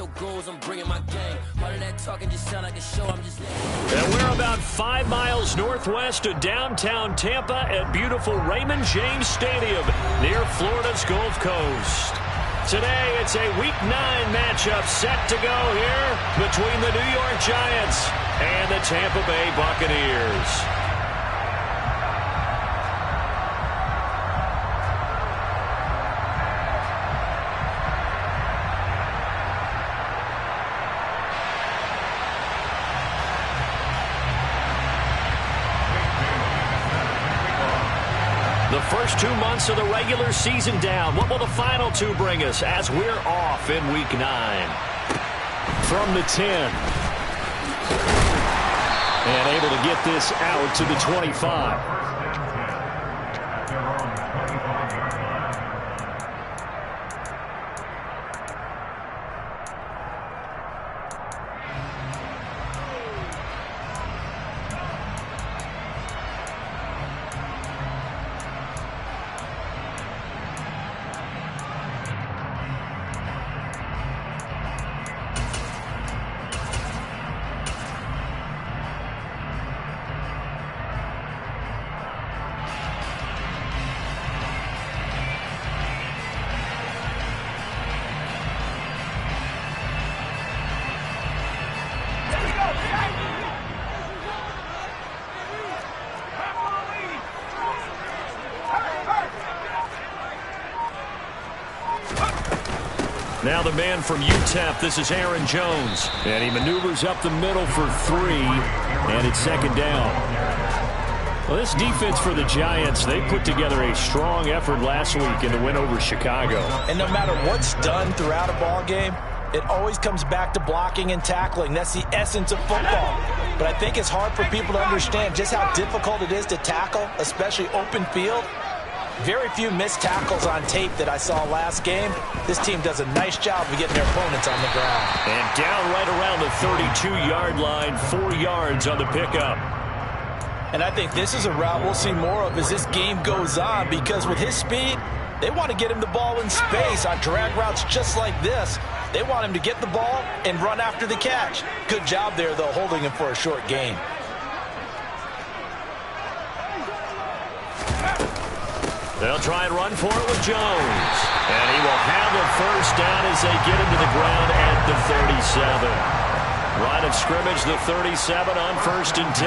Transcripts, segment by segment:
I'm bringing my gang. All of that talking just sound like a show. I'm just. And we're about 5 miles northwest of downtown Tampa at beautiful Raymond James Stadium near Florida's Gulf Coast. Today, it's a Week 9 matchup set to go here between the New York Giants and the Tampa Bay Buccaneers. The first 2 months of the regular season down. What will the final 2 bring us as we're off in Week 9? From the 10. And able to get this out to the 25. Now the man from UTEP, this is Aaron Jones. And he maneuvers up the middle for 3, and it's second down. Well, this defense for the Giants, they put together a strong effort last week in the win over Chicago. And no matter what's done throughout a ball game, it always comes back to blocking and tackling. That's the essence of football. But I think it's hard for people to understand just how difficult it is to tackle, especially open field. Very few missed tackles on tape that I saw last game. This team does a nice job of getting their opponents on the ground. And down right around the 32-yard line, 4 yards on the pickup. And I think this is a route we'll see more of as this game goes on, because with his speed, they want to get him the ball in space on drag routes just like this. They want him to get the ball and run after the catch. Good job there, though, holding him for a short gain. They'll try and run for it with Jones. And he will have the first down as they get him to the ground at the 37. Line of scrimmage, the 37 on 1st and 10.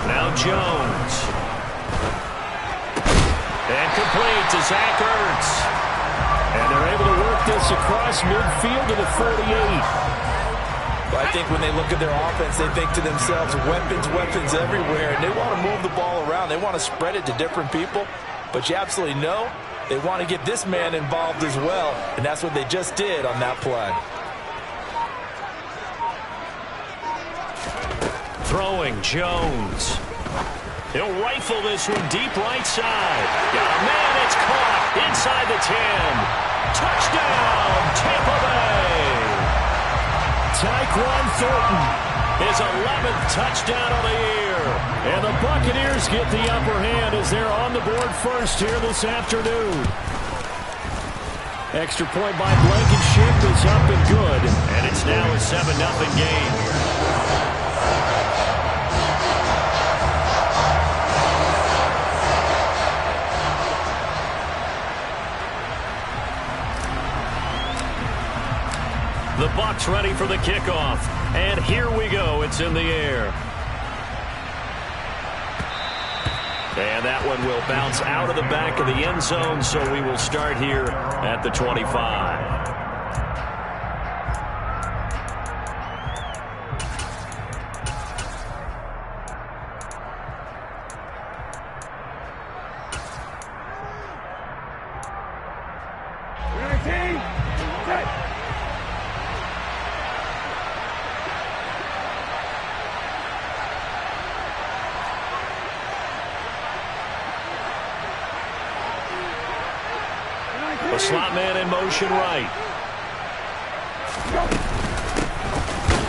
Now Jones. And complete to Zach Ertz. And they're able to work this across midfield to the 48. I think when they look at their offense, they think to themselves, weapons, weapons everywhere. And they want to move the ball around. They want to spread it to different people. But you absolutely know they want to get this man involved as well. And that's what they just did on that play. Throwing Jones. He'll rifle this one deep right side. Got a man, it's caught inside the 10. Touchdown, Tampa Bay. Tyquan Thornton, his 11th touchdown of the year. And the Buccaneers get the upper hand as they're on the board first here this afternoon. Extra point by Blankenship is up and good. And it's now a 7-0 game. The Bucs ready for the kickoff. And here we go. It's in the air. And that one will bounce out of the back of the end zone, so we will start here at the 25. A slot man in motion right.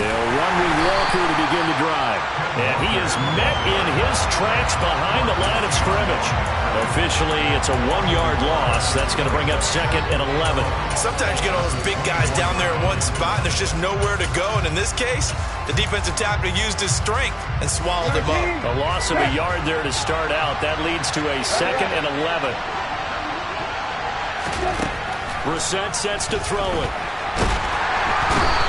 They'll run with Walker to begin the drive. And he is is met in his tracks behind the line of scrimmage. Officially, it's a 1-yard loss. That's going to bring up 2nd and 11. Sometimes you get all those big guys down there in one spot, and there's just nowhere to go. And in this case, the defensive tackle used his strength and swallowed him up. A loss of a yard there to start out. That leads to a 2nd and 11. Brissett sets to throw it.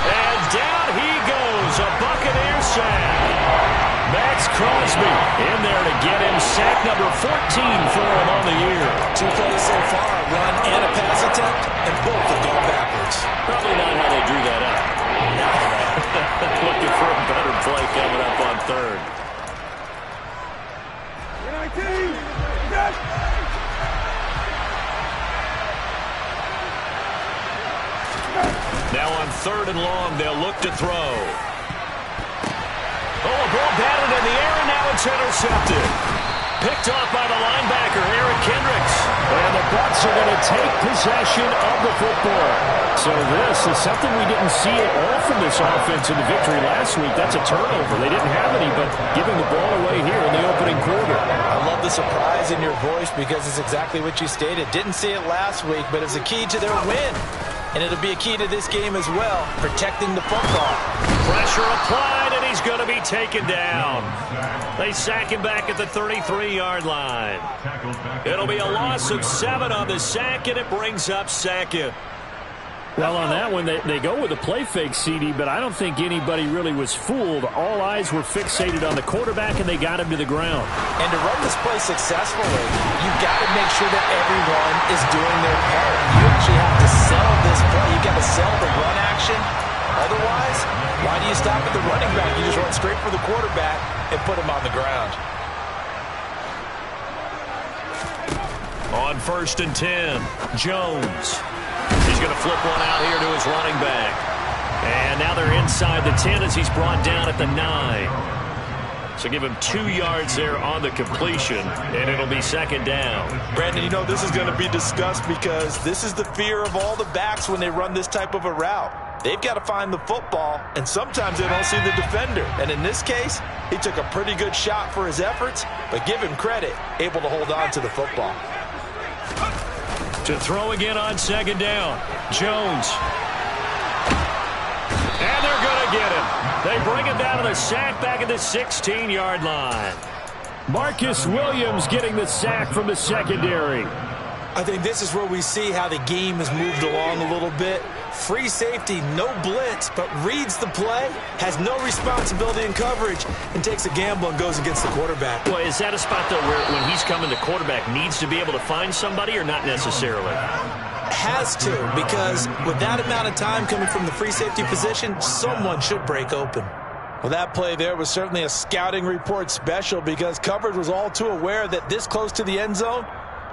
And down he goes. A Buccaneer sack. Max Crosby in there to get him sack number 14 for him on the year. 2 plays so far, a run and a pass attempt, and both have gone backwards. Probably not how they drew that up. Looking for a better play coming up on 3rd. Now on 3rd and long, they'll look to throw. Oh, a ball batted in the air, and now it's intercepted. Picked off by the linebacker, Eric Kendricks. And the Bucs are going to take possession of the football. So this is something we didn't see at all from this offense in the victory last week. That's a turnover. They didn't have any, but giving the ball away here in the opening quarter. I love the surprise in your voice because it's exactly what you stated. Didn't see it last week, but it's a key to their win. And it'll be a key to this game as well, protecting the football. Pressure applied, and he's going to be taken down. They sack him back at the 33-yard line. It'll be a loss of 7 on the sack, and it brings up 2nd. Well, on that one, they go with a play fake, CD, but I don't think anybody really was fooled. All eyes were fixated on the quarterback, and they got him to the ground. And to run this play successfully, you've got to make sure that everyone is doing their part. You actually have to sell this play. You've got to sell the run action. Otherwise, why do you stop at the running back? You just run straight for the quarterback and put him on the ground. On 1st and 10, Jones. He's going to flip one out here to his running back. And now they're inside the 10 as he's brought down at the 9. So give him 2 yards there on the completion, and it'll be 2nd down. Brandon, you know, this is going to be discussed because this is the fear of all the backs when they run this type of a route. They've got to find the football, and sometimes they don't see the defender. And in this case, he took a pretty good shot for his efforts, but give him credit, able to hold on to the football. To throw again on 2nd down. Jones. And they're going to get him. They bring him down to the sack back at the 16-yard line. Marcus Williams getting the sack from the secondary. I think this is where we see how the game has moved along a little bit. Free safety, no blitz, but reads the play, has no responsibility in coverage, and takes a gamble and goes against the quarterback. Well, is that a spot, though, where when he's coming, the quarterback needs to be able to find somebody or not necessarily? Has to, because with that amount of time coming from the free safety position, someone should break open. Well, that play there was certainly a scouting report special because coverage was all too aware that this close to the end zone,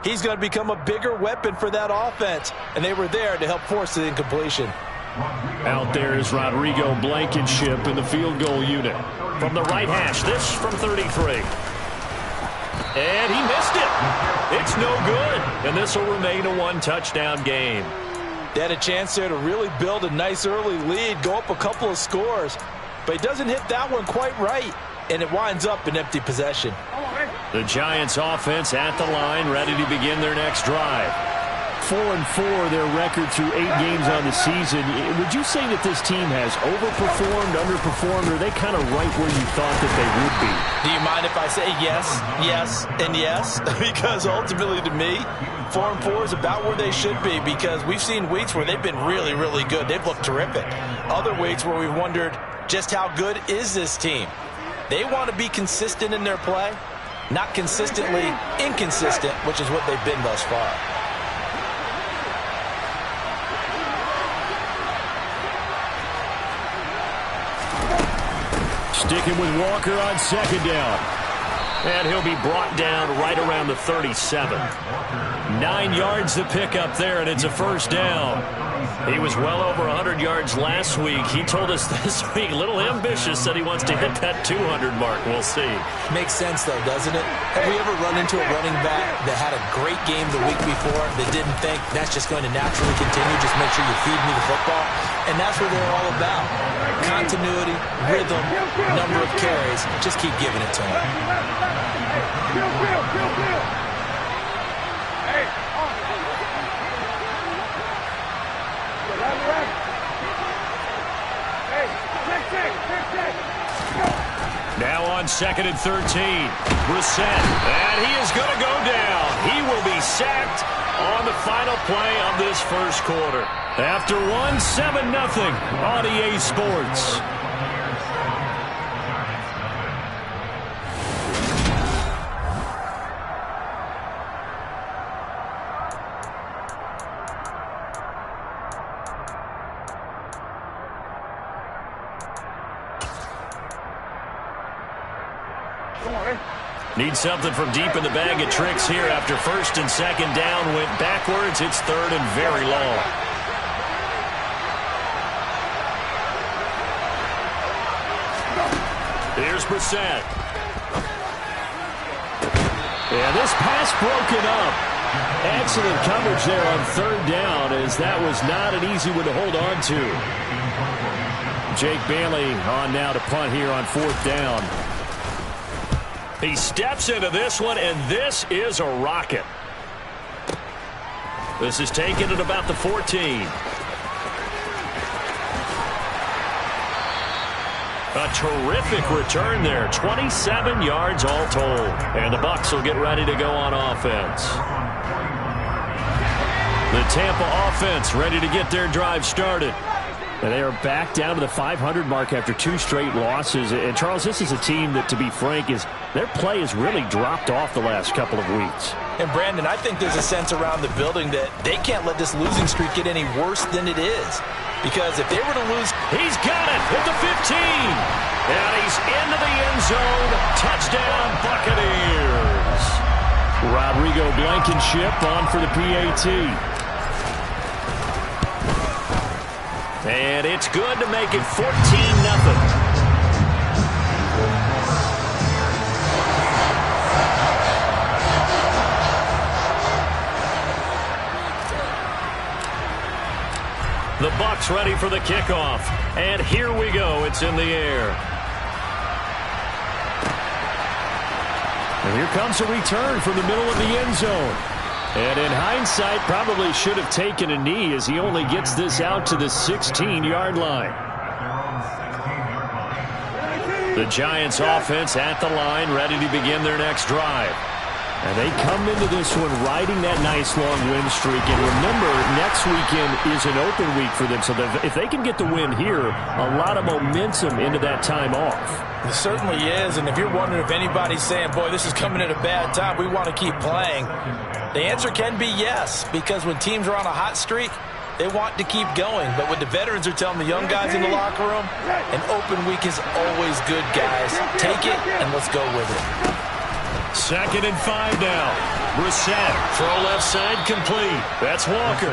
he's going to become a bigger weapon for that offense, and they were there to help force the incompletion. Out there is Rodrigo Blankenship in the field goal unit. From the right hash, this from 33. And he missed it. It's no good, and this will remain a 1-touchdown game. They had a chance there to really build a nice early lead, go up a couple of scores, but he doesn't hit that one quite right, and it winds up in empty possession. The Giants offense at the line, ready to begin their next drive. 4-4 their record through 8 games on the season. Would you say that this team has overperformed, underperformed, or are they kind of right where you thought that they would be? Do you mind if I say yes, yes, and yes? Because ultimately to me, 4-4 is about where they should be because we've seen weeks where they've been really, really good. They've looked terrific. Other weeks where we've wondered just how good is this team. They want to be consistent in their play, not consistently inconsistent, which is what they've been thus far. Sticking with Walker on 2nd down. And he'll be brought down right around the 37. 9 yards to pick up there, and it's a 1st down. He was well over 100 yards last week. He told us this week, a little ambitious, said he wants to hit that 200 mark. We'll see. Makes sense, though, doesn't it? Have we ever run into a running back that had a great game the week before that didn't think that's just going to naturally continue? Just make sure you feed me the football. And that's what they're all about. Continuity, rhythm, number of carries. Just keep giving it to him. Now on 2nd and 13, Brissett, and he is going to go down. He will be sacked on the final play of this first quarter. After 7-0 on EA Sports. Need something from deep in the bag of tricks here after 1st and 2nd down. Went backwards. It's 3rd and very long. Here's Brissett. And this pass broken up. Excellent coverage there on 3rd down, as that was not an easy one to hold on to. Jake Bailey on now to punt here on 4th down. He steps into this one, and this is a rocket. This is taken at about the 14. A terrific return there. 27 yards all told. And the Bucs will get ready to go on offense. The Tampa offense ready to get their drive started. And they are back down to the 500 mark after 2 straight losses. And, Charles, this is a team that, to be frank, their play has really dropped off the last couple of weeks. And, Brandon, I think there's a sense around the building that they can't let this losing streak get any worse than it is. Because if they were to lose... He's got it at the 15. And he's into the end zone. Touchdown, Buccaneers. Rodrigo Blankenship on for the PAT. And it's good to make it 14-0. The Bucs ready for the kickoff. And here we go. It's in the air. And here comes a return from the middle of the end zone. And in hindsight, probably should have taken a knee as he only gets this out to the 16-yard line. The Giants offense at the line, ready to begin their next drive. And they come into this one riding that nice long win streak. And remember, next weekend is an open week for them. So if they can get the win here, a lot of momentum into that time off. It certainly is. And if you're wondering if anybody's saying, boy, this is coming at a bad time, we want to keep playing, the answer can be yes. Because when teams are on a hot streak, they want to keep going. But what the veterans are telling the young guys in the locker room, an open week is always good, guys. Take it and let's go with it. 2nd and 5 now. Brissett, throw left side complete. That's Walker.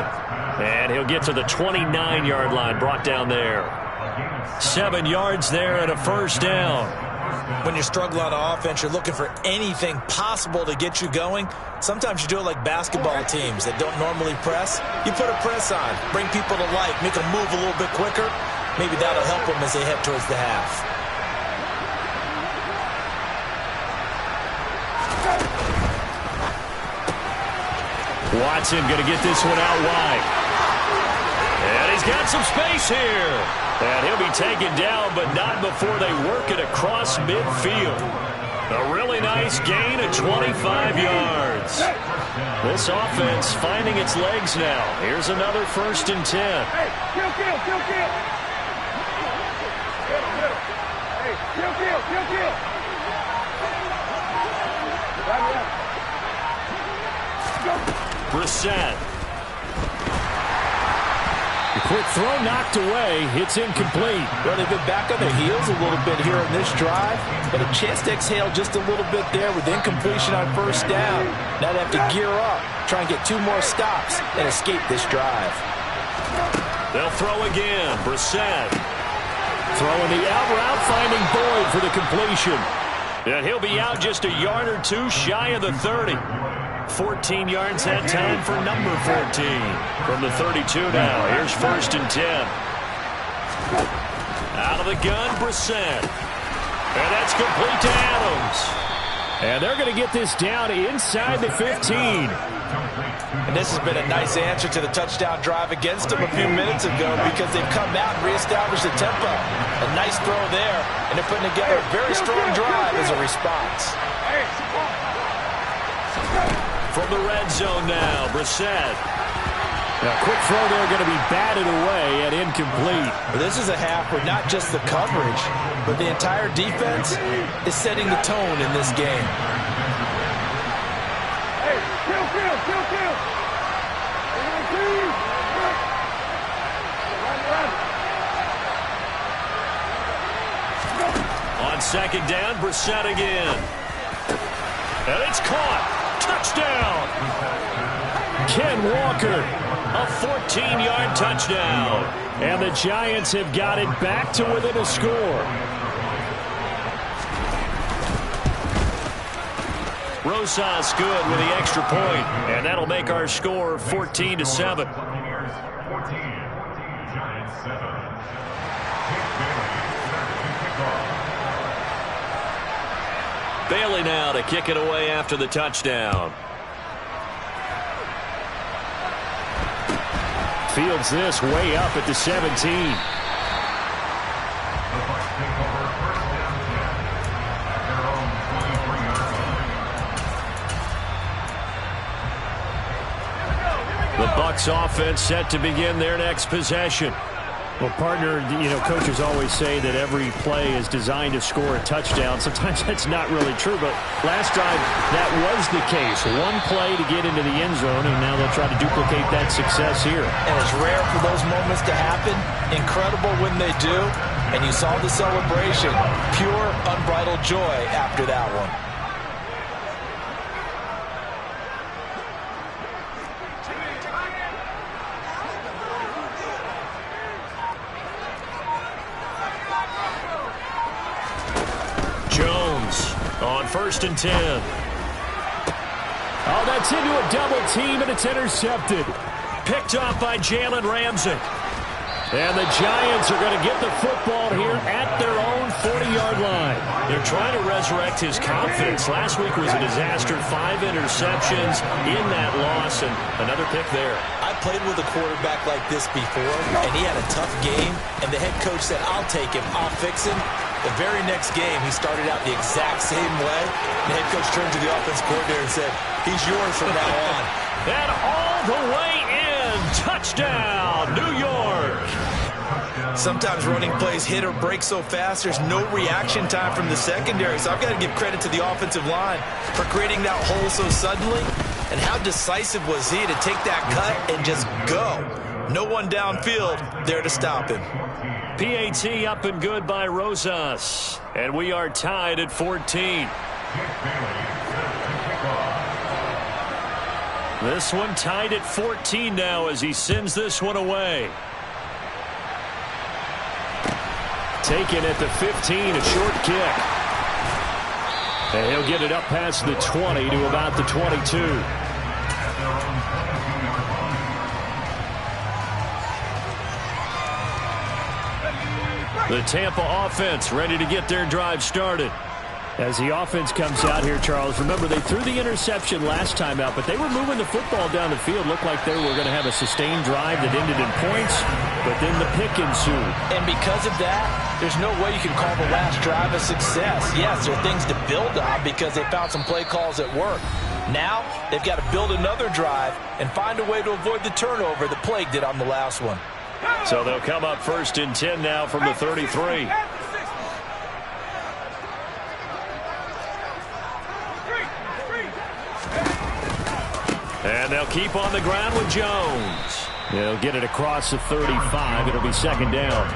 And he'll get to the 29-yard line, brought down there. 7 yards there and a 1st down. When you struggle on offense, you're looking for anything possible to get you going. Sometimes you do it like basketball teams that don't normally press. You put a press on, bring people to life, make them move a little bit quicker. Maybe that'll help them as they head towards the half. Watson going to get this one out wide. And he's got some space here. And he'll be taken down, but not before they work it across midfield. A really nice gain of 25 yards. This offense finding its legs now. Here's another 1st and 10. Hey, kill. Hey, kill. Brissett. The quick throw knocked away. It's incomplete. Well, they've been back on their heels a little bit here in this drive, but a chance to exhale just a little bit there with incompletion on 1st down. Now they have to gear up, try and get 2 more stops and escape this drive. They'll throw again. Brissett. Throwing the out route, finding Boyd for the completion. And he'll be out just a yard or two shy of the 30. 14 yards that time for number 14. From the 32 now. Here's 1st and 10. Out of the gun, Brissett. And that's complete to Adams. And they're going to get this down inside the 15. And this has been a nice answer to the touchdown drive against them a few minutes ago because they've come out and reestablished the tempo. A nice throw there, and they're putting together a very strong drive as a response. From the red zone now, Brissett. Now, quick throw there going to be batted away and incomplete. Well, this is a half where not just the coverage, but the entire defense is setting the tone in this game. Hey, kill. On 2nd down, Brissett again. And it's caught. Touchdown. Ken Walker. A 14-yard touchdown. And the Giants have got it back to within a score. Rosas good with the extra point, and that'll make our score 14-7. Bailey now to kick it away after the touchdown. Fields this way up at the 17. The Bucs offense set to begin their next possession. Well, partner, coaches always say that every play is designed to score a touchdown. Sometimes that's not really true, but last time that was the case. One play to get into the end zone, and now they'll try to duplicate that success here. And it's rare for those moments to happen. Incredible when they do. And you saw the celebration. Pure, unbridled joy after that one. On 1st and 10. Oh, that's into a double team, and it's intercepted. Picked off by Jalen Ramsey. And the Giants are going to get the football here at their own 40-yard line. They're trying to resurrect his confidence. Last week was a disaster. 5 interceptions in that loss, and another pick there. I played with a quarterback like this before, and he had a tough game, and the head coach said, I'll take him, I'll fix him. The very next game, he started out the exact same way. The head coach turned to the offense coordinator and said, he's yours from now on. And all the way in. Touchdown, New York. Sometimes running plays hit or break so fast, there's no reaction time from the secondary. So I've got to give credit to the offensive line for creating that hole so suddenly. And how decisive was he to take that cut and just go? No one downfield there to stop him. PAT up and good by Rosas. And we are tied at 14. This one tied at 14 now as he sends this one away. Taken at the 15, a short kick. And he'll get it up past the 20 to about the 22. The Tampa offense ready to get their drive started. As the offense comes out here, Charles, remember they threw the interception last time out, but they were moving the football down the field. Looked like they were going to have a sustained drive that ended in points, but then the pick ensued. And because of that, there's no way you can call the last drive a success. Yes, there are things to build on because they found some play calls that work. Now, they've got to build another drive and find a way to avoid the turnover that plagued it on the last one. So they'll come up 1st and 10 now from the 33. And they'll keep on the ground with Jones. They'll get it across the 35. It'll be 2nd down.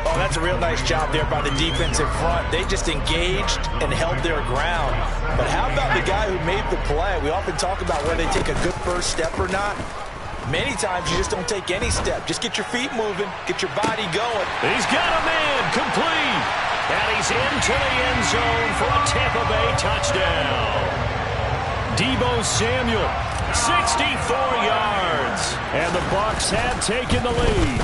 Oh, that's a real nice job there by the defensive front. They just engaged and held their ground. But how about the guy who made the play? We often talk about whether they take a good first step or not. Many times you just don't take any step. Just get your feet moving, get your body going. He's got a man, complete. And he's into the end zone for a Tampa Bay touchdown. Deebo Samuel, 64 yards. And the Bucs have taken the lead.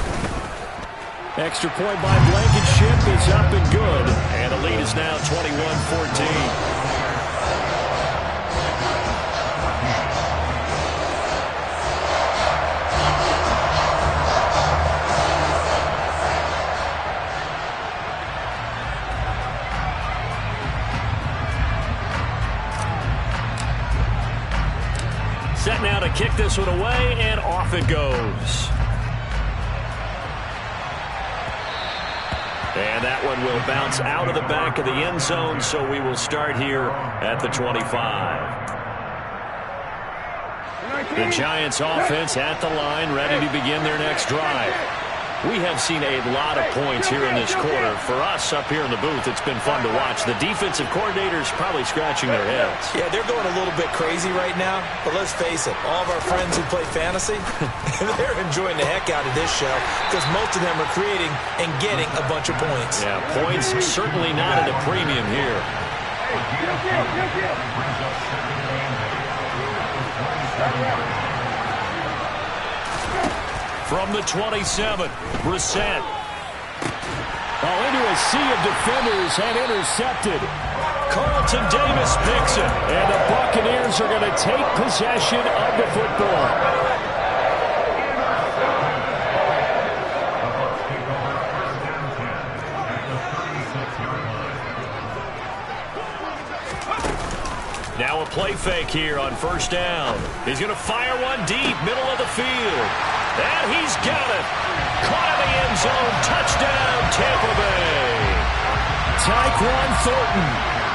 Extra point by Blankenship is up and good. And the lead is now 21-14. Set now to kick this one away, and off it goes. And that one will bounce out of the back of the end zone, so we will start here at the 25. The Giants offense at the line, ready to begin their next drive. We have seen a lot of points here in this quarter. For us up here in the booth, it's been fun to watch. The defensive coordinators probably scratching their heads. Yeah, they're going a little bit crazy right now. But let's face it, all of our friends who play fantasy, they're enjoying the heck out of this show because most of them are creating and getting a bunch of points. Yeah, points certainly not at a premium here. From the 27, Brissett. Into a sea of defenders and intercepted. Carlton Davis picks it. And the Buccaneers are going to take possession of the football. Now a play fake here on first down. He's going to fire one deep, middle of the field. And he's got it. Caught in the end zone. Touchdown, Tampa Bay. Tyquan Thornton.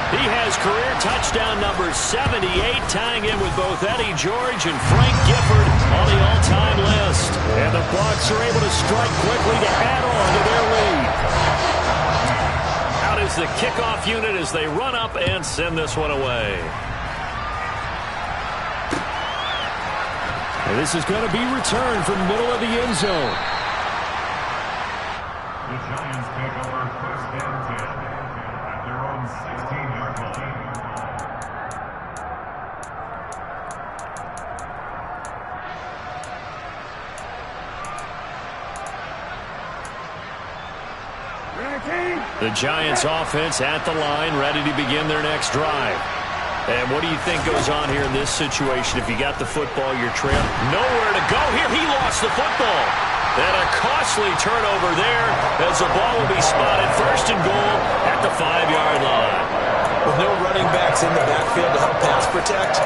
He has career touchdown number 78, tying in with both Eddie George and Frank Gifford on the all-time list. And the Bucs are able to strike quickly to add on to their lead. Out is the kickoff unit as they run up and send this one away. And this is going to be returned from the middle of the end zone. The Giants take over first and 10 at their own 16-yard line. The Giants offense at the line, ready to begin their next drive. And what do you think goes on here in this situation? If you got the football, you're trailing. Nowhere to go here. He lost the football. And a costly turnover there as the ball will be spotted first and goal at the 5-yard line. With no running backs in the backfield to help pass protect,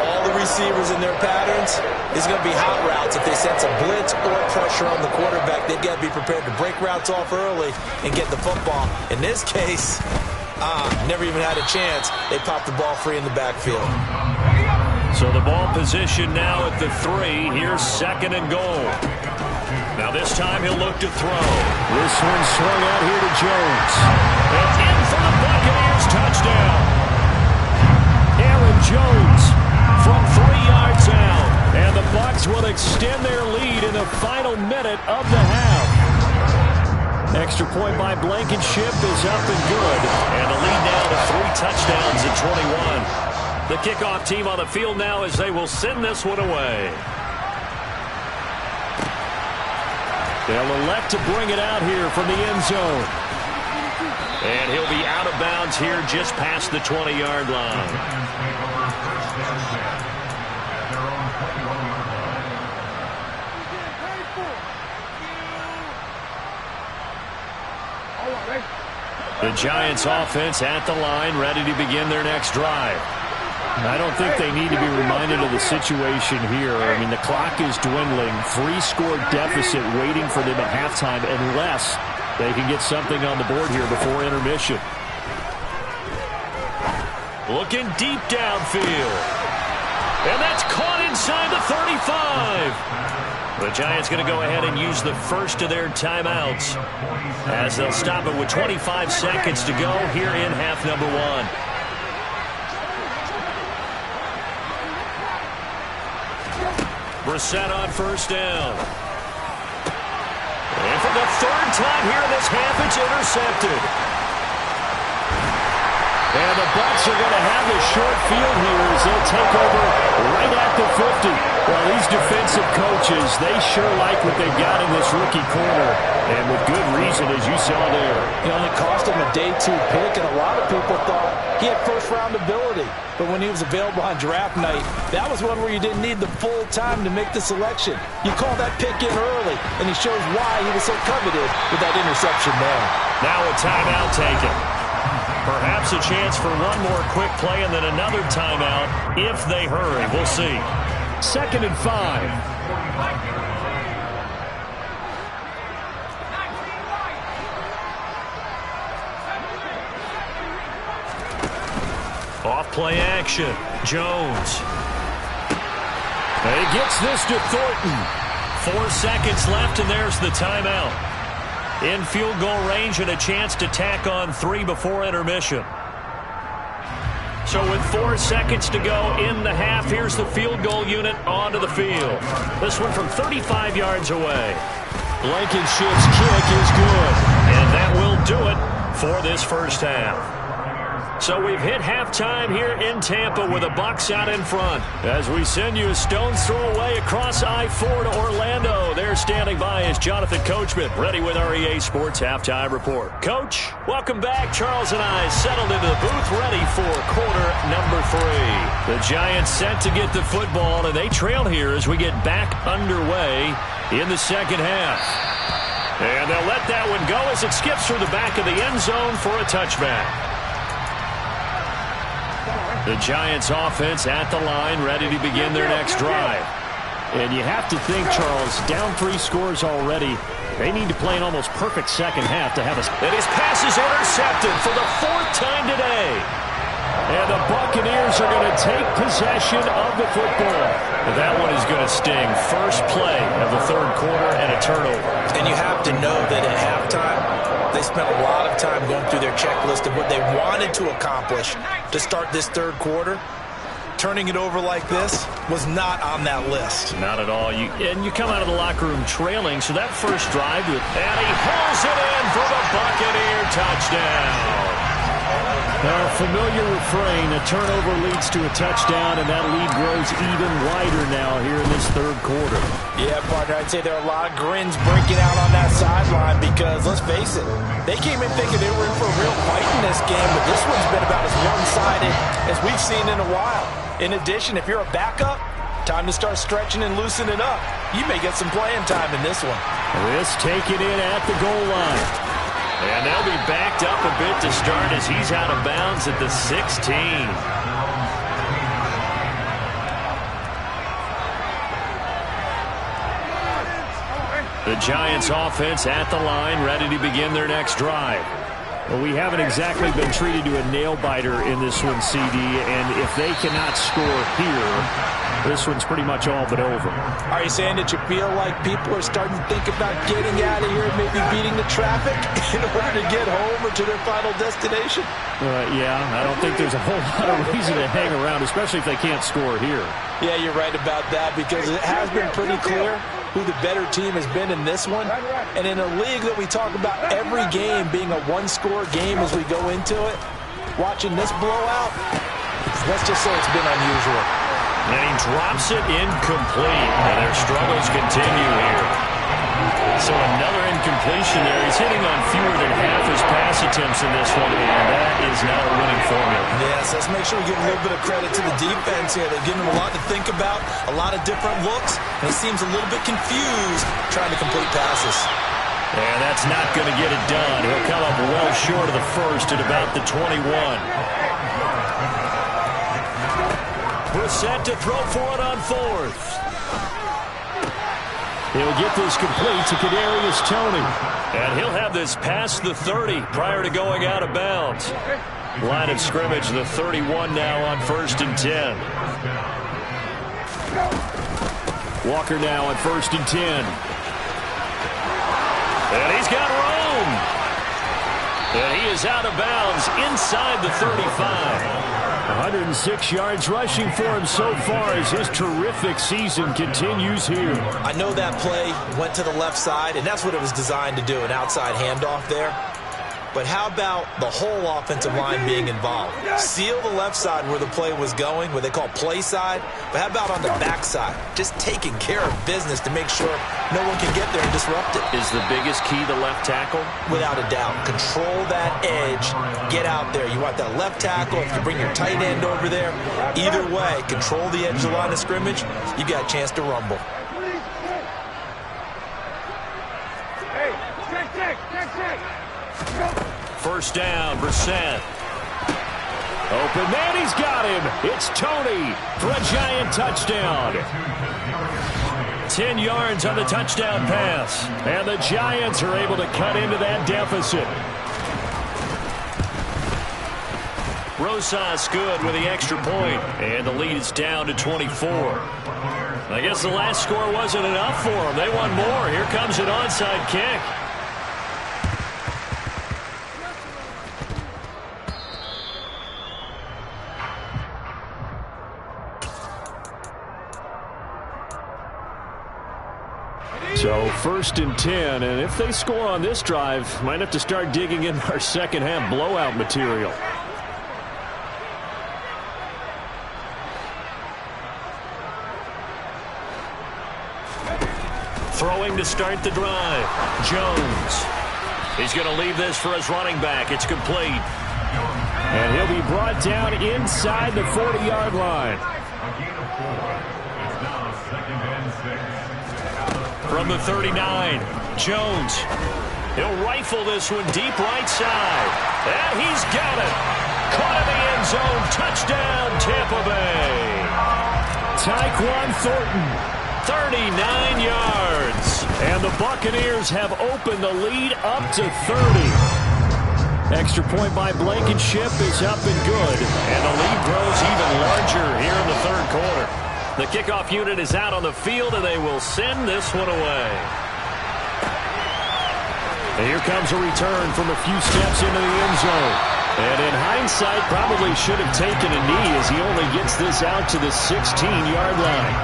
all the receivers in their patterns, it's going to be hot routes. If they sense a blitz or pressure on the quarterback, they've got to be prepared to break routes off early and get the football. In this case, never even had a chance. They popped the ball free in the backfield. So the ball position now at the 3. Here's second and goal. Now this time he'll look to throw. This one swung out here to Jones. And in for the Buccaneers touchdown. Aaron Jones from 3 yards out. And the Bucs will extend their lead in the final minute of the half. Extra point by Blankenship is up and good. And the lead now to 3 touchdowns at 21. The kickoff team on the field now as they will send this one away. They'll elect to bring it out here from the end zone. And he'll be out of bounds here just past the 20-yard line. The Giants offense at the line, ready to begin their next drive. I don't think they need to be reminded of the situation here. I mean, the clock is dwindling. 3-score deficit waiting for them at halftime unless they can get something on the board here before intermission. Looking deep downfield. And that's caught inside the 35. The Giants going to go ahead and use the first of their timeouts as they'll stop it with 25 seconds to go here in half number 1. Brissett on first down. And for the third time here in this half, it's intercepted. And the Bucs are going to have a short field here as they'll take over right at the 50. Well, these defensive coaches, they sure like what they've got in this rookie corner. And with good reason, as you saw there. It only cost him a day 2 pick, and a lot of people thought he had first-round ability. But when he was available on draft night, that was one where you didn't need the full time to make the selection. You call that pick in early, and he shows why he was so coveted with that interception there. Now a timeout taken. Perhaps a chance for one more quick play and then another timeout if they hurry. We'll see. 2nd and 5. Off play action. Jones. He gets this to Thornton. 4 seconds left, and there's the timeout. In field goal range and a chance to tack on 3 before intermission. So with 4 seconds to go in the half, here's the field goal unit onto the field. This one from 35 yards away. Blankenship's kick is good. And that will do it for this first half. So we've hit halftime here in Tampa with the Bucs out in front. As we send you a stone's throw away across I-4 to Orlando. There standing by is Jonathan Coachman, ready with our EA Sports Halftime Report. Coach, welcome back. Charles and I settled into the booth, ready for quarter number 3. The Giants set to get the football, and they trail here as we get back underway in the second half. And they'll let that one go as it skips through the back of the end zone for a touchback. The Giants offense at the line, ready to begin their next drive. And you have to think, Charles, down 3 scores already. They need to play an almost perfect second half to have a... And his pass is intercepted for the 4th time today. And the Buccaneers are going to take possession of the football. And that one is going to sting. First play of the 3rd quarter and a turnover. And you have to know that at halftime, they spent a lot of time going through their checklist of what they wanted to accomplish to start this 3rd quarter. Turning it over like this was not on that list. Not at all. And you come out of the locker room trailing, so that first drive, and he pulls it in for the Buccaneer touchdown. A familiar refrain, a turnover leads to a touchdown, and that lead grows even wider now here in this 3rd quarter. Yeah, partner, I'd say there are a lot of grins breaking out on that sideline because, let's face it, they came in thinking they were in for a real fight in this game, but this one's been about as one-sided as we've seen in a while. In addition, if you're a backup, time to start stretching and loosening up. You may get some playing time in this one. This taken in at the goal line. And they'll be backed up a bit to start as he's out of bounds at the 16. The Giants offense at the line, ready to begin their next drive. Well, we haven't exactly been treated to a nail-biter in this one, CD, and if they cannot score here, this one's pretty much all but over. Are you saying that you feel like people are starting to think about getting out of here and maybe beating the traffic in order to get home or to their final destination? Yeah, I don't think there's a whole lot of reason to hang around, especially if they can't score here. Yeah, you're right about that because it has been pretty clear who the better team has been in this one. And in a league that we talk about every game being a one-score game as we go into it, watching this blowout, let's just say it's been unusual. And he drops it incomplete. And their struggles continue here. So another incompletion there. He's hitting on fewer than half his pass attempts in this one, and that is not a winning formula. Yes, let's make sure we give a little bit of credit to the defense here. They've given him a lot to think about, a lot of different looks, and he seems a little bit confused trying to complete passes. And that's not going to get it done. He'll come up well short of the first at about the 21. Brissett to throw for it on 4th. He'll get this complete to Kadarius Toney. And he'll have this past the 30 prior to going out of bounds. Line of scrimmage, the 31 now on 1st and 10. Walker now on 1st and 10. And he's got room. And he is out of bounds inside the 35. 106 yards rushing for him so far as his terrific season continues here. I know that play went to the left side, and that's what it was designed to do, an outside handoff there. But how about the whole offensive line being involved? Seal the left side where the play was going, what they call play side. But how about on the back side? Just taking care of business to make sure no one can get there and disrupt it. Is the biggest key the left tackle? Without a doubt. Control that edge. Get out there. You want that left tackle. If you bring your tight end over there, either way, control the edge of the line of scrimmage, you got a chance to rumble. First down, Brissett. Open man, he's got him. It's Tony for a Giant touchdown. 10 yards on the touchdown pass. And the Giants are able to cut into that deficit. Rosas good with the extra point. And the lead is down to 24. I guess the last score wasn't enough for them. They want more. Here comes an onside kick. So first and 10, and if they score on this drive, might have to start digging in our second half blowout material. Throwing to start the drive. Jones. He's going to leave this for his running back. It's complete. And he'll be brought down inside the 40-yard line. From the 39, Jones. He'll rifle this one deep right side. And he's got it. Caught in the end zone. Touchdown, Tampa Bay. Tyquan Thornton. 39 yards. And the Buccaneers have opened the lead up to 30. Extra point by Blankenship is up and good. And the lead grows even larger here in the third quarter. The kickoff unit is out on the field, and they will send this one away. And here comes a return from a few steps into the end zone. And in hindsight, probably should have taken a knee as he only gets this out to the 16-yard line.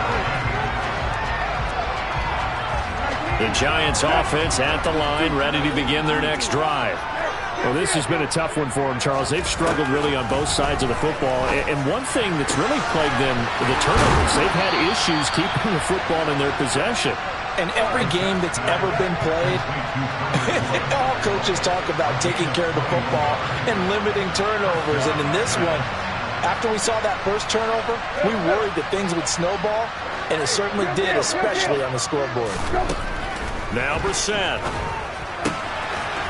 The Giants offense at the line, ready to begin their next drive. Well, this has been a tough one for them, Charles. They've struggled really on both sides of the football. And one thing that's really plagued them, the turnovers. They've had issues keeping the football in their possession. And every game that's ever been played, all coaches talk about taking care of the football and limiting turnovers. And in this one, after we saw that first turnover, we worried that things would snowball, and it certainly did, especially on the scoreboard. Now Brissett.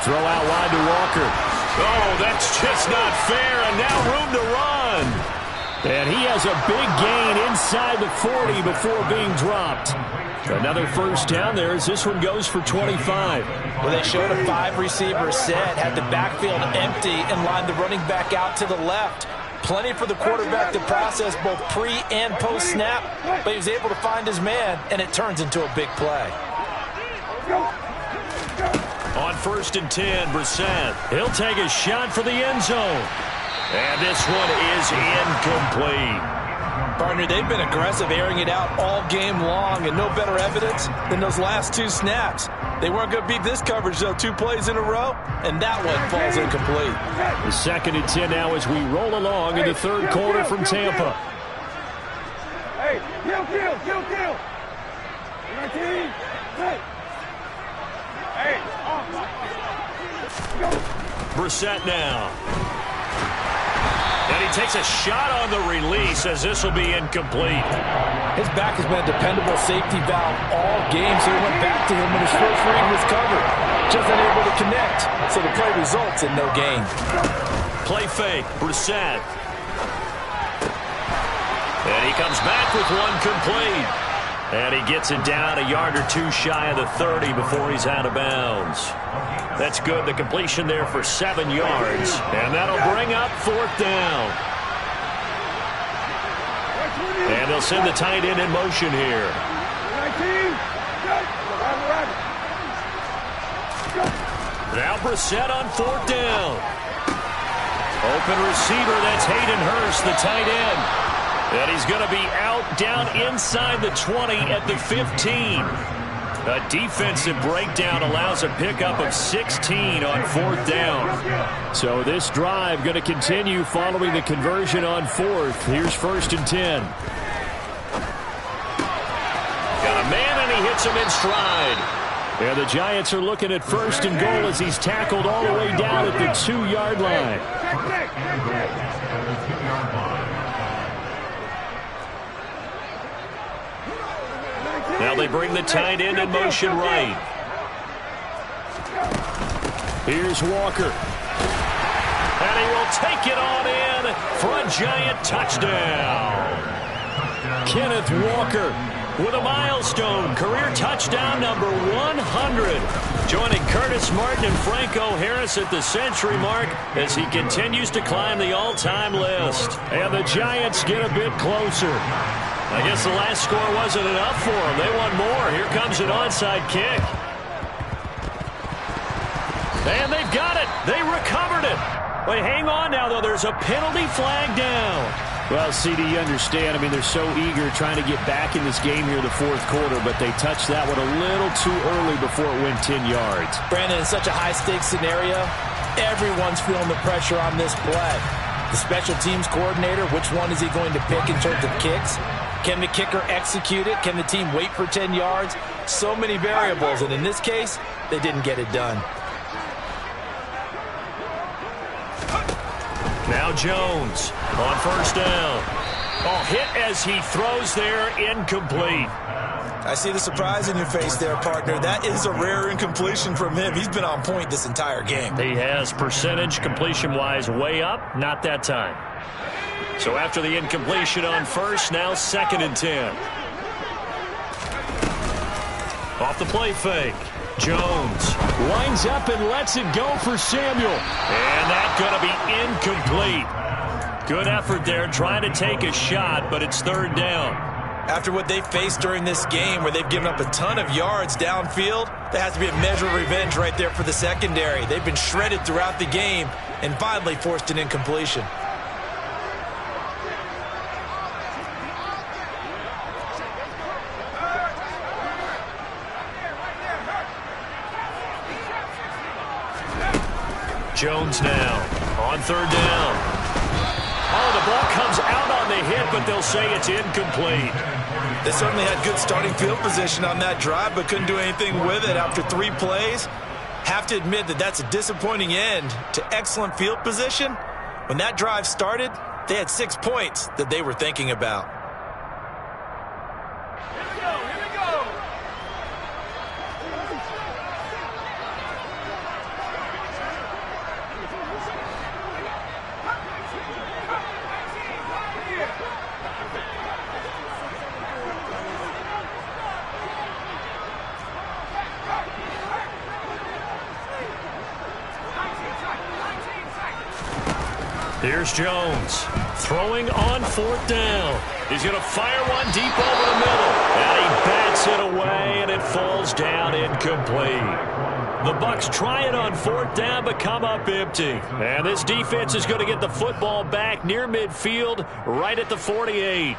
Throw out wide to Walker. Oh, that's just not fair, and now room to run. And he has a big gain inside the 40 before being dropped. Another first down there as this one goes for 25. Well, they showed a 5-receiver set, had the backfield empty, and lined the running back out to the left. Plenty for the quarterback to process both pre- and post-snap, but he was able to find his man, and it turns into a big play. On first and 10, Brissett. He'll take a shot for the end zone. And this one is incomplete. Partner, they've been aggressive, airing it out all game long, and no better evidence than those last two snaps. They weren't going to beat this coverage, though, 2 plays in a row, and that one falls incomplete. The second and 10 now as we roll along in the third quarter from Tampa. Hey, kill. 19, hey, Brissett now. And he takes a shot on the release as this will be incomplete. His back has been a dependable safety valve all game, so he went back to him when his first read was covered. Just unable to connect, so the play results in no gain. Play fake, Brissett. And he comes back with one complete. And he gets it down a yard or 2 shy of the 30 before he's out of bounds. That's good. The completion there for 7 yards. And that'll bring up 4th down. And they'll send the tight end in motion here. Now Brissett on 4th down. Open receiver, that's Hayden Hurst, the tight end. And he's going to be out down inside the 20 at the 15. A defensive breakdown allows a pickup of 16 on 4th down. So this drive going to continue following the conversion on 4th. Here's 1st and 10. Got a man, and he hits him in stride. And the Giants are looking at 1st and goal as he's tackled all the way down at the 2-yard line. Now they bring the tight end in motion right. Here's Walker. And he will take it on in for a Giant touchdown. Kenneth Walker with a milestone career touchdown number 100. Joining Curtis Martin and Franco Harris at the century mark as he continues to climb the all-time list. And the Giants get a bit closer. I guess the last score wasn't enough for them. They want more. Here comes an onside kick. And they've got it. They recovered it. Wait, hang on now, though. There's a penalty flag down. Well, CD, you understand. I mean, they're so eager trying to get back in this game here in the 4th quarter, but they touched that one a little too early before it went 10 yards. Brandon, in such a high-stakes scenario, everyone's feeling the pressure on this play. The special teams coordinator, which one is he going to pick in terms of kicks? Can the kicker execute it? Can the team wait for 10 yards? So many variables, and in this case, they didn't get it done. Now Jones on 1st down. Oh, hit as he throws there, incomplete. I see the surprise in your face there, partner. That is a rare incompletion from him. He's been on point this entire game. He has percentage completion-wise way up, not that time. So after the incompletion on 1st, now 2nd and 10. Off the play fake. Jones lines up and lets it go for Samuel. And that's going to be incomplete. Good effort there trying to take a shot, but it's 3rd down. After what they faced during this game where they've given up a ton of yards downfield, there has to be a measure of revenge right there for the secondary. They've been shredded throughout the game and finally forced an incompletion. Jones now on 3rd down. Oh, the ball comes out on the hit, but they'll say it's incomplete. They certainly had good starting field position on that drive, but couldn't do anything with it after 3 plays. Have to admit that that's a disappointing end to excellent field position. When that drive started, they had 6 points that they were thinking about. Here's Jones throwing on 4th down. He's going to fire one deep over the middle. And he bats it away, and it falls down incomplete. The Bucs try it on 4th down, but come up empty. And this defense is going to get the football back near midfield, right at the 48.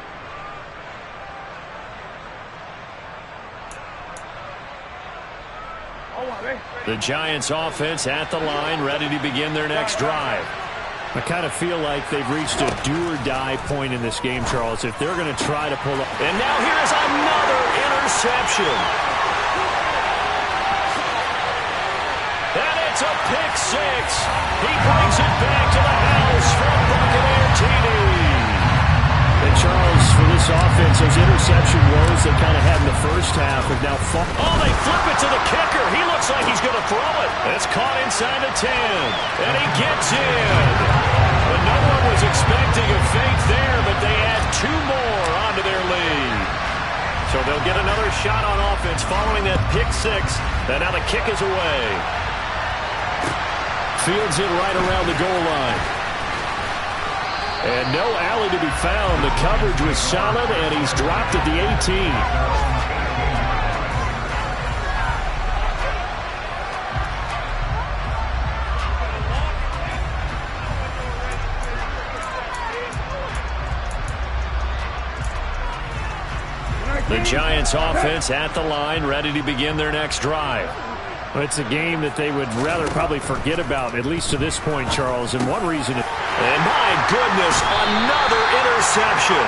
The Giants offense at the line, ready to begin their next drive. I kind of feel like they've reached a do-or-die point in this game, Charles, if they're going to try to pull up. And now here's another interception. And it's a pick 6. He brings it back to the house for a Buccaneer TD. And Charles, for this offense, those interception woes they kind of had in the first half have now fallen. Oh, they flip it to the kicker. He looks like he's going to throw it. It's caught inside the 10. And he gets in. But no one was expecting a fake there, but they add 2 more onto their lead. So they'll get another shot on offense following that pick 6. And now the kick is away. Fields it right around the goal line. And no alley to be found. The coverage was solid, and he's dropped at the 18. The Giants offense at the line, ready to begin their next drive. Well, it's a game that they would rather probably forget about, at least to this point, Charles. And one reason... And my goodness, another interception.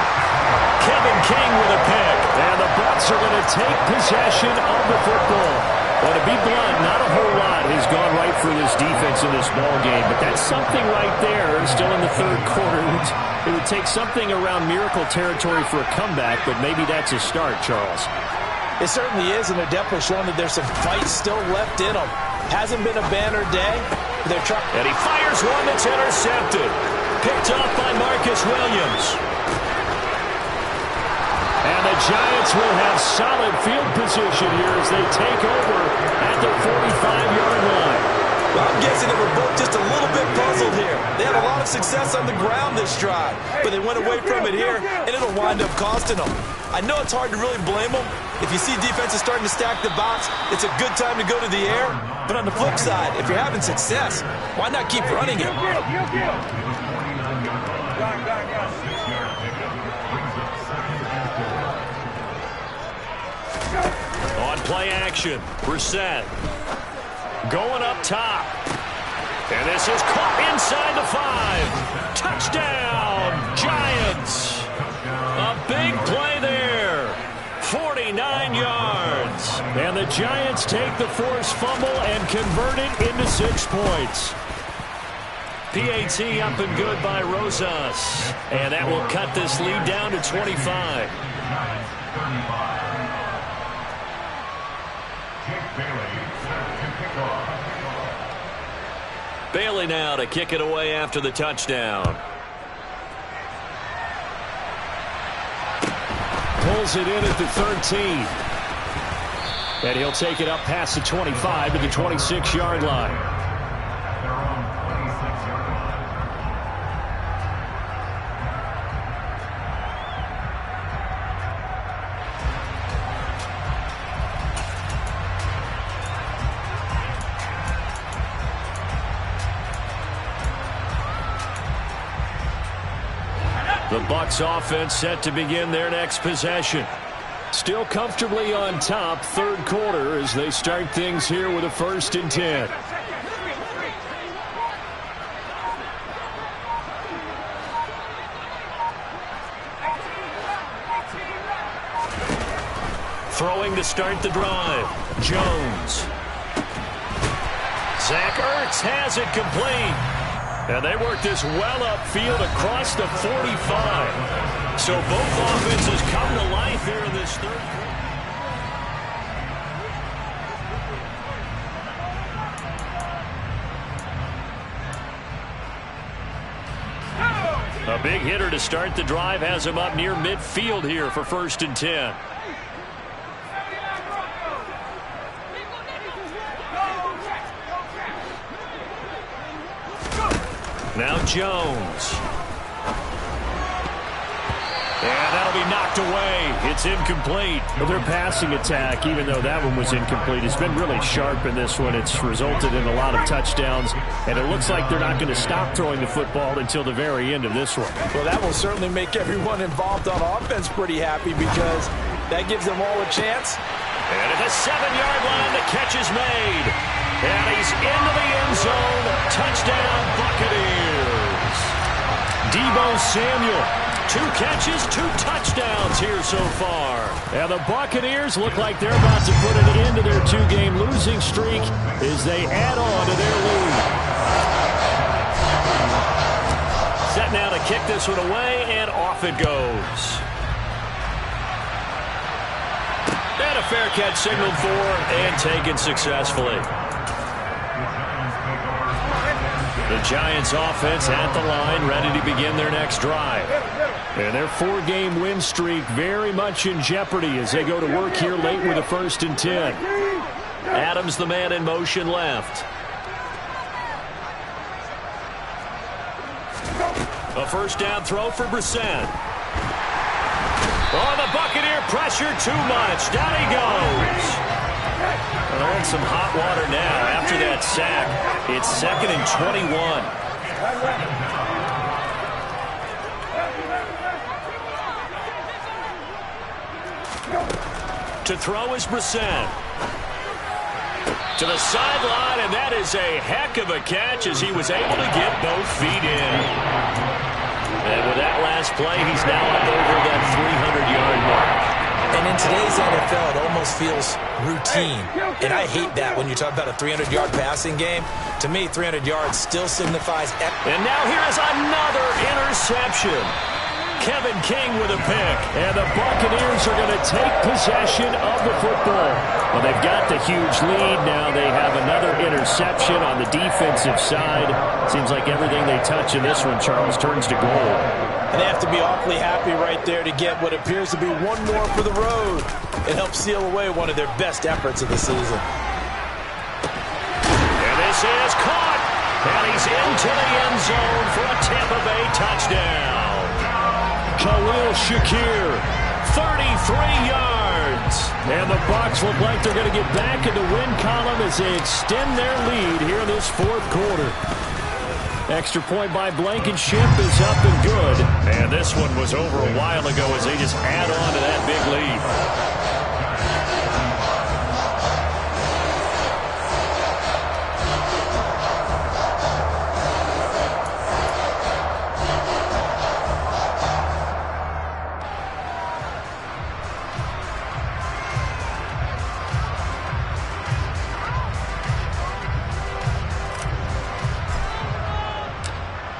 Kevin King with a pick. And the Bucs are going to take possession of the football. Well, to be blunt, not a whole lot has gone right for this defense in this ball game, but that's something right there. Still in the third quarter. It would take something around miracle territory for a comeback, but maybe that's a start, Charles. It certainly is, and they're definitely showing that there's some fight still left in them. Hasn't been a banner day. They're trying. And he fires one that's intercepted. Picked off by Marcus Williams. And the Giants will have solid field position here as they take over at the 45-yard line. Well, I'm guessing they were both just a little bit puzzled here. They had a lot of success on the ground this drive, but they went away from it here, and it'll wind up costing them. I know it's hard to really blame them. If you see defenses starting to stack the box, it's a good time to go to the air. But on the flip side, if you're having success, why not keep running it? On play action, Brissett going up top. And this is caught inside the 5. Touchdown, Giants. A big play there. 49 yards. And the Giants take the forced fumble and convert it into 6 points. PAT up and good by Rosas. And that will cut this lead down to 25. Bailey now to kick it away after the touchdown. Pulls it in at the 13. And he'll take it up past the 25 to the 26-yard line. The Bucs offense set to begin their next possession. Still comfortably on top, third quarter, as they start things here with a 1st and 10. Throwing to start the drive. Jones. Zach Ertz has it complete. And they work this well upfield across the 45. So both offenses come to life here in this third quarter. A big hitter to start the drive has him up near midfield here for 1st and 10. Now Jones. And that'll be knocked away. It's incomplete. Well, their passing attack, even though that one was incomplete, has been really sharp in this one. It's resulted in a lot of touchdowns, and it looks like they're not going to stop throwing the football until the very end of this one. Well, that will certainly make everyone involved on offense pretty happy because that gives them all a chance. And at the 7-yard line, the catch is made. And he's into the end zone. Touchdown, Buccaneers. Deebo Samuel. 2 catches, 2 touchdowns here so far. And the Buccaneers look like they're about to put an end to their 2-game losing streak as they add on to their lead. Set now to kick this one away, and off it goes. And a fair catch signaled for and taken successfully. The Giants offense at the line, ready to begin their next drive. And their 4-game win streak very much in jeopardy as they go to work here late with a 1st and 10. Adams, the man in motion left. A 1st down throw for Brissett. Oh, the Buccaneer pressure too much. Down he goes. Well, they're in some hot water now after that sack. It's 2nd and 21. To throw is Brissett. To the sideline, and that is a heck of a catch as he was able to get both feet in. And with that last play, he's now up over that 300-yard mark. And in today's NFL, it almost feels routine. And I hate that when you talk about a 300-yard passing game. To me, 300 yards still signifies... And now here is another interception. Kevin King with a pick. And the Buccaneers are going to take possession of the football. Well, they've got the huge lead. Now they have another interception on the defensive side. Seems like everything they touch in this one, Charles, turns to gold. And they have to be awfully happy right there to get what appears to be one more for the road. It helps seal away one of their best efforts of the season. And this is caught. And he's into the end zone for a Tampa Bay touchdown. Khalil Shakir, 33 yards. And the Bucs look like they're going to get back in the win column as they extend their lead here in this fourth quarter. Extra point by Blankenship is up and good. And this one was over a while ago as they just add on to that big lead.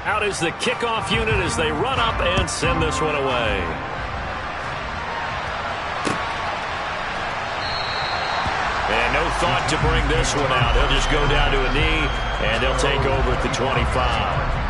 Out is the kickoff unit as they run up and send this one away. And no thought to bring this one out. He'll just go down to a knee, and they'll take over at the 25.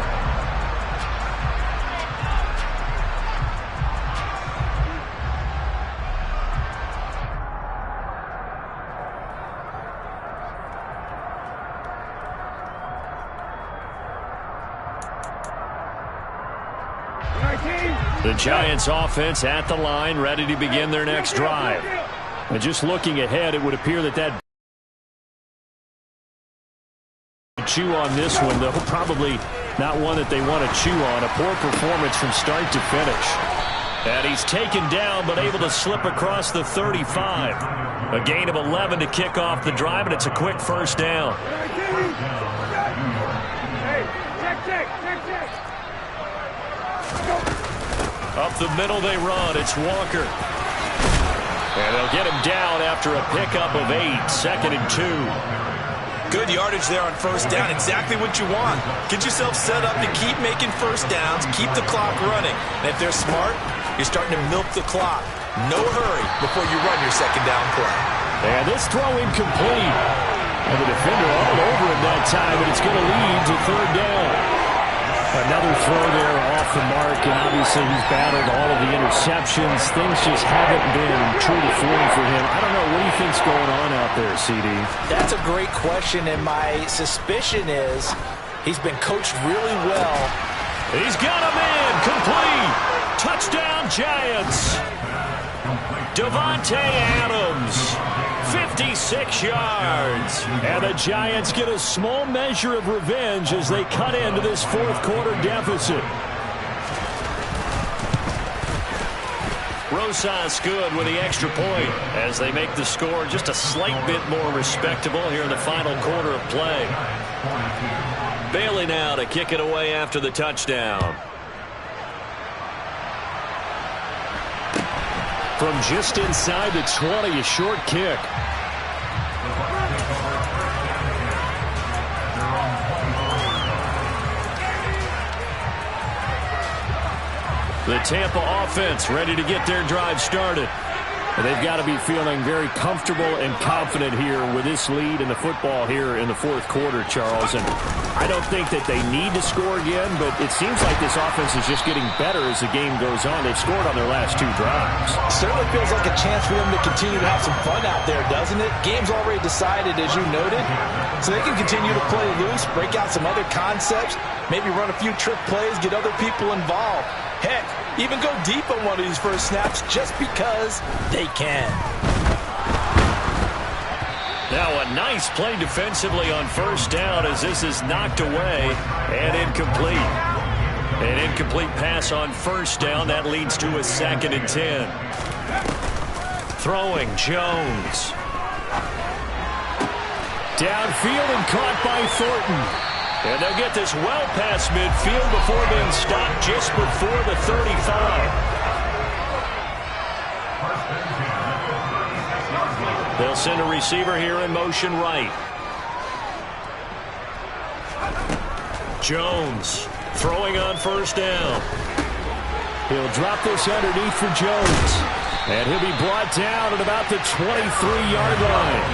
The Giants offense at the line, ready to begin their next drive. And just looking ahead, it would appear that chew on this one, though probably not one that they want to chew on. A poor performance from start to finish. And he's taken down but able to slip across the 35. A gain of 11 to kick off the drive, and it's a quick first down. Up the middle they run. It's Walker. And they'll get him down after a pickup of 8. 2nd and 2. Good yardage there on first down. Exactly what you want. Get yourself set up to keep making first downs. Keep the clock running. And if they're smart, you're starting to milk the clock. No hurry before you run your second down play. And this throw incomplete. And the defender all over him that time, and it's going to lead to 3rd down. Another throw there off the mark, and obviously he's battled all of the interceptions. Things just haven't been true to form for him. I don't know. What do you think's going on out there, CD? That's a great question, and my suspicion is he's been coached really well. He's got him in. Complete. Touchdown, Giants. Davante Adams, 56 yards. And the Giants get a small measure of revenge as they cut into this fourth quarter deficit. Rosas good with the extra point as they make the score just a slight bit more respectable here in the final quarter of play. Bailey now to kick it away after the touchdown. From just inside the 20, a short kick. The Tampa offense ready to get their drive started. They've got to be feeling very comfortable and confident here with this lead in the football here in the fourth quarter, Charles. And I don't think that they need to score again, but it seems like this offense is just getting better as the game goes on. They've scored on their last 2 drives. Certainly feels like a chance for them to continue to have some fun out there, doesn't it? Game's already decided, as you noted, so they can continue to play loose, break out some other concepts, maybe run a few trick plays, get other people involved. Heck, even go deep on one of these first snaps just because they can. Now a nice play defensively on first down as this is knocked away and incomplete. An incomplete pass on first down. That leads to a 2nd and 10. throwing, Jones. Downfield and caught by Thornton. And they'll get this well past midfield before being stopped just before the 35. They'll send a receiver here in motion right. Jones throwing on first down. He'll drop this underneath for Jones. And he'll be brought down at about the 23-yard line.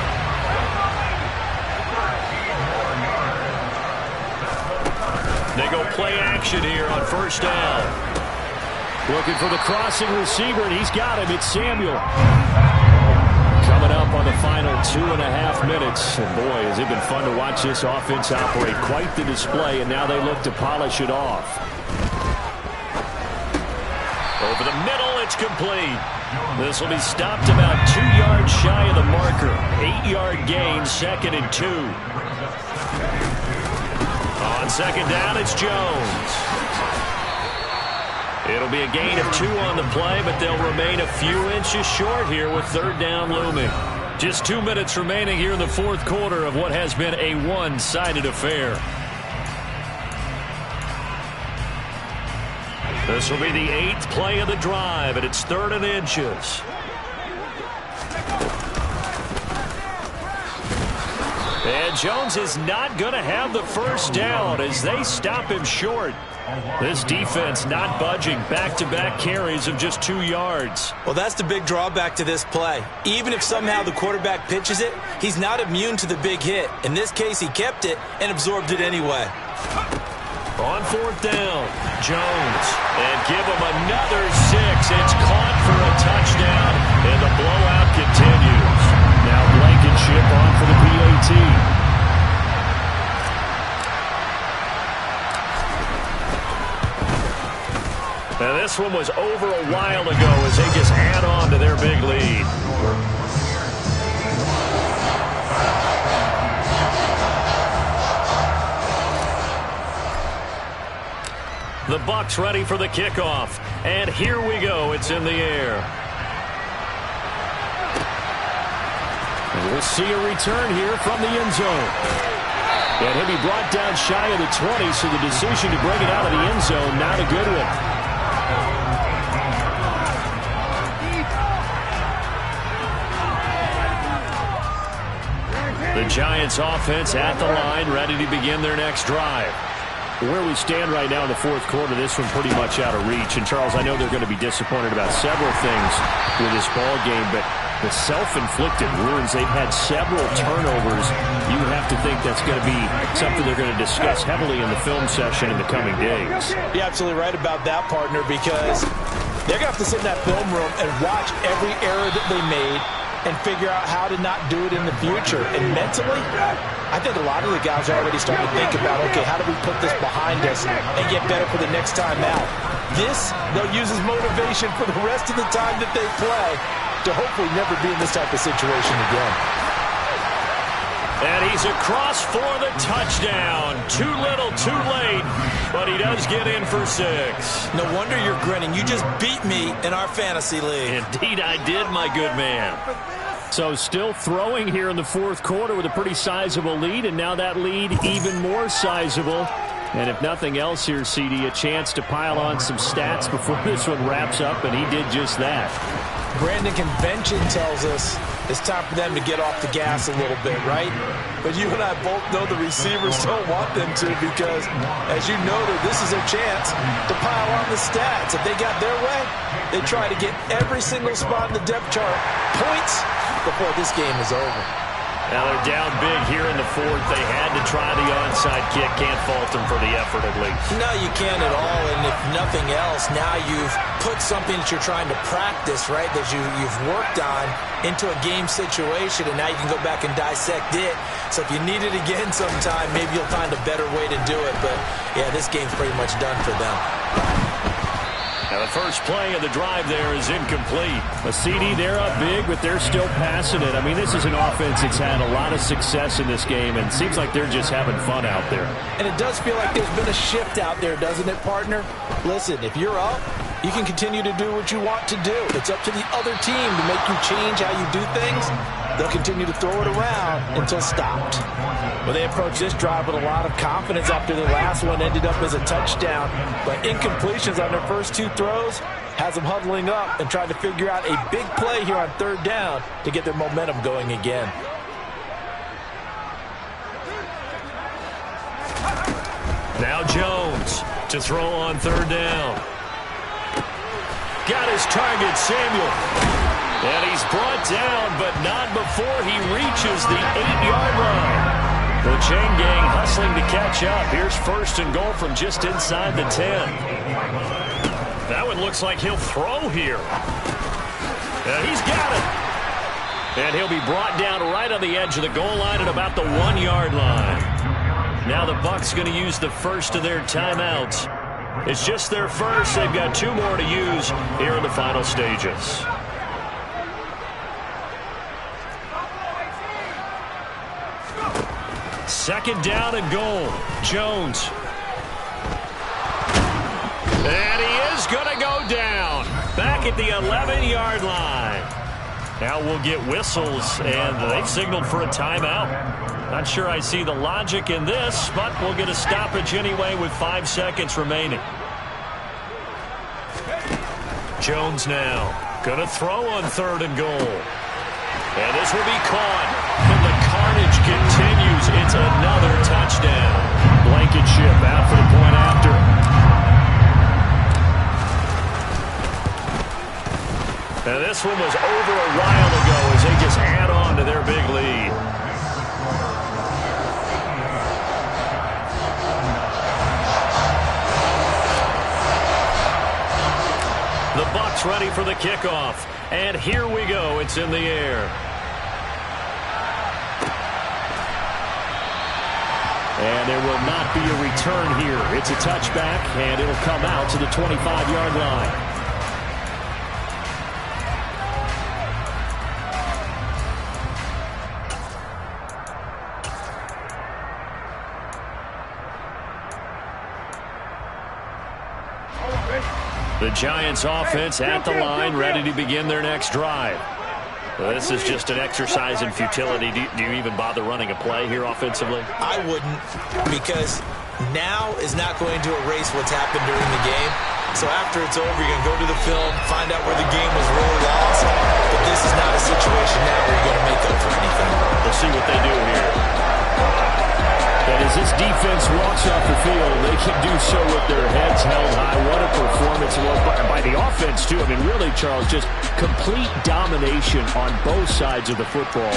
They go play action here on first down. Looking for the crossing receiver, and he's got him. It's Samuel. Coming up on the final 2.5 minutes. And boy, has it been fun to watch this offense operate. Quite the display, and now they look to polish it off. Over the middle, it's complete. This will be stopped about 2 yards shy of the marker. 8-yard gain, 2nd and 2. On second down, it's Jones. It'll be a gain of 2 on the play, but they'll remain a few inches short here with third down looming. Just 2 minutes remaining here in the fourth quarter of what has been a one-sided affair. This will be the 8th play of the drive, and it's 3rd and inches. And Jones is not going to have the first down as they stop him short. This defense not budging. Back-to-back carries of just 2 yards. Well, that's the big drawback to this play. Even if somehow the quarterback pitches it, he's not immune to the big hit. In this case, he kept it and absorbed it anyway. On fourth down, Jones. And give him another 6. It's caught for a touchdown, and the blowout continues. Now Blankenship on for the PAT. Now this one was over a while ago as they just add on to their big lead. The Bucs ready for the kickoff. And here we go. It's in the air. And we'll see a return here from the end zone. And he'll be brought down shy of the 20, so the decision to bring it out of the end zone, not a good one. The Giants offense at the line, ready to begin their next drive. Where we stand right now in the fourth quarter, this one pretty much out of reach. And, Charles, I know they're going to be disappointed about several things with this ball game, but the self-inflicted wounds, they've had several turnovers. You have to think that's going to be something they're going to discuss heavily in the film session in the coming days. You're absolutely right about that, partner, because they're going to have to sit in that film room and watch every error that they made and figure out how to not do it in the future. And mentally, I think a lot of the guys are already starting to think about, okay, how do we put this behind us and get better for the next time out? This, they'll use as motivation for the rest of the time that they play to hopefully never be in this type of situation again. And he's across for the touchdown. Too little, too late, but he does get in for 6. No wonder you're grinning. You just beat me in our fantasy league. Indeed I did, my good man. So still throwing here in the fourth quarter with a pretty sizable lead, and now that lead even more sizable. And if nothing else here, CD, a chance to pile on some stats before this one wraps up, and he did just that. Brandon, convention tells us it's time for them to get off the gas a little bit, right? But you and I both know the receivers don't want them to because, as you noted, this is their chance to pile on the stats. If they got their way, they try to get every single spot in the depth chart points before this game is over. Now they're down big here in the fourth. They had to try the onside kick. Can't fault them for the effort at least. No, you can't at all. And if nothing else, now you've put something that you're trying to practice, right, that you've worked on into a game situation, and now you can go back and dissect it. So if you need it again sometime, maybe you'll find a better way to do it. But, yeah, this game's pretty much done for them. Now the first play of the drive there is incomplete. A CD, they're up big, but they're still passing it. I mean, this is an offense that's had a lot of success in this game, and it seems like they're just having fun out there. And it does feel like there's been a shift out there, doesn't it, partner? Listen, if you're up, you can continue to do what you want to do. It's up to the other team to make you change how you do things. They'll continue to throw it around until stopped. Well, they approached this drive with a lot of confidence after their last one ended up as a touchdown. But incompletions on their first two throws has them huddling up and trying to figure out a big play here on third down to get their momentum going again. Now Jones to throw on third down. Got his target, Samuel. And he's brought down, but not before he reaches the 8-yard line. The chain gang hustling to catch up. Here's first and goal from just inside the 10. That one looks like he'll throw here. And he's got it. And he'll be brought down right on the edge of the goal line at about the 1-yard line. Now the Bucs going to use the first of their timeouts. It's just their first. They've got 2 more to use here in the final stages. Second down and goal. Jones. And he is going to go down. Back at the 11-yard line. Now we'll get whistles, and they've signaled for a timeout. Not sure I see the logic in this, but we'll get a stoppage anyway with 5 seconds remaining. Jones now going to throw on third and goal. And this will be caught. And the carnage continues. It's another touchdown. Blankenship out for the point after. And this one was over a while ago as they just add on to their big lead. The Bucs ready for the kickoff. And here we go. It's in the air. And there will not be a return here. It's a touchback, and it'll come out to the 25-yard line. The Giants offense at the line, ready to begin their next drive. Well, this is just an exercise in futility. Do you even bother running a play here offensively? I wouldn't, because now is not going to erase what's happened during the game. So after it's over, you're going to go to the film, find out where the game was really lost. But this is not a situation now where you're going to make up for anything. We'll see what they do here. And as this defense walks off the field, they can do so with their heads held high. What a performance by the offense, too. I mean, really, Charles, just complete domination on both sides of the football.